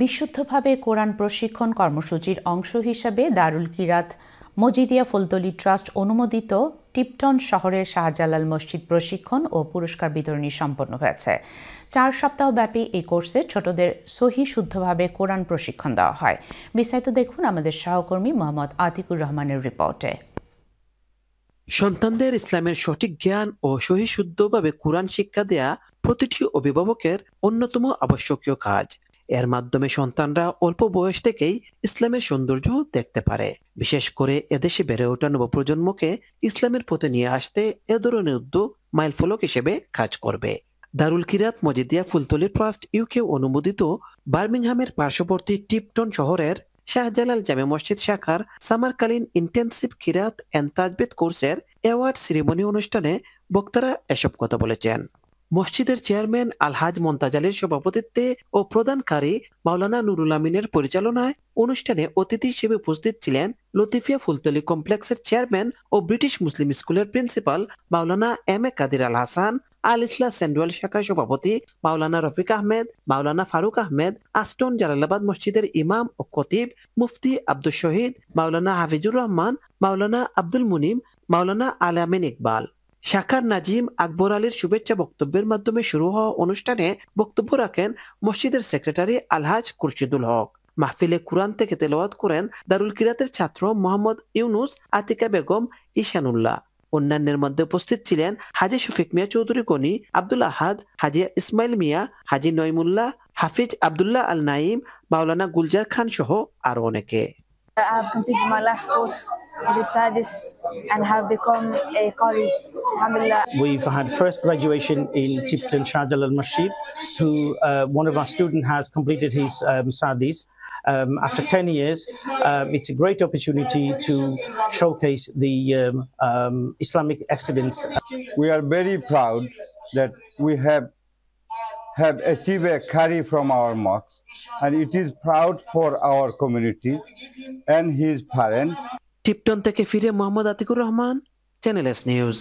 বিশুদ্ধভাবে কোরআন প্রশিক্ষণ কর্মসূচির অংশ হিসাবে দারুল কিরাত মজিদিয়া ফুলতলী ট্রাস্ট অনুমোদিত টিপটন শহরের শাহজালাল মসজিদ প্রশিক্ষণ ও পুরস্কার বিতরণী সম্পন্ন হয়েছে। 4 সপ্তাহব্যাপী এই কোর্সে ছোটদের সহি শুদ্ধভাবে কোরআন প্রশিক্ষণ দেওয়া হয়। বিস্তারিত দেখুন আমাদের সহকর্মী মোহাম্মদ আতিকুর রহমানের রিপোর্টে। সন্তানদের ইসলামের সঠিক জ্ঞান ও সহি শুদ্ধভাবে কোরআন শিক্ষা দেয়া প্রতিটি অভিভাবকের অন্যতম আবশ্যকীয় কাজ। এর মাধ্যমে সন্তানরা অল্প বয়স থেকেই ইসলামের সৌন্দর্য দেখতে পারে। বিশেষ করে এদেশে বেড়ে ওঠা নবপ্রজন্মকে ইসলামের পথে নিয়ে আসতে এ ধরনের উদ্যোগ মাইলফলক হিসেবে কাজ করবে। দারুল কিরাত মজিদিয়া ফুলতলী ট্রাস্ট ইউকে অনুমোদিত বার্মিংহামের পার্শ্ববর্তী টিপটন শহরের শাহজালাল জামে মসজিদ শাখার সামারকালীন ইন্টেন্সিভ কিরাত এন্ড তাজবিদ কোর্সের অ্যাওয়ার্ড সেরিমনি অনুষ্ঠানে বক্তারা এসব কথা বলেছেন। মসজিদের চেয়ারম্যান আলহাজ মন্তাজ আলীর সভাপতিত্বে ও প্রধানকারী মাওলানা নুরুল আমিনের পরিচালনায় অনুষ্ঠানে অতিথি হিসেবে উপস্থিত ছিলেন লতিফিয়া ফুলতলী কমপ্লেক্সের চেয়ারম্যান ও ব্রিটিশ মুসলিম স্কুলের principal Maulana M A Kadir Al Hasan, আল ইসলাহ সেন্টুয়াল শাখার সভাপতি মাওলানা রফিক আহমেদ, মাওলানা ফারুক আহমেদ, আস্টন জালালাবাদ মসজিদের ইমাম ও খতিব মুফতি আব্দুল শহীদ, মাওলানা হাফিজুর রহমান, মাওলানা আব্দুল মুনিম, মাওলানা আলামিন ইকবাল। শাখার নাজিম আকবর আলীর শুভেচ্ছা বক্তব্যের মাধ্যমে শুরু হওয়া অনুষ্ঠানে বক্তব্য রাখেন মসজিদের সেক্রেটারি আলহাজ খুরশিদুল হক। মাহফিলে কুরআন থেকে তেলাওয়াত করেন দারুল কিরাতের ছাত্র মোহাম্মদ ইউনুস, আতিকা বেগম, ঈশানুল্লাহ। অন্যান্যের মধ্যে উপস্থিত ছিলেন হাজী শফিক মিয়া চৌধুরী গনি, আব্দুল আহাদ, হাজী ইসমাইল মিয়া, হাজী নইমুল্লাহ, হাফিজ আব্দুল্লাহ আল নাইম, মাওলানা গুলজার খান সহ আরো অনেকে। I have completed my last course, which is Sadis, and have become a Qari. Alhamdulillah. We've had first graduation in Tipton Shahjalal Masjid, who one of our students has completed his Sadis. After 10 years, it's a great opportunity to showcase the Islamic excellence. We are very proud that we have achieved a Qari from our mosque, and it is proud for our community and his parents. Tipton থেকে ফিরে Mohammad Atikur Rahman, channel S news.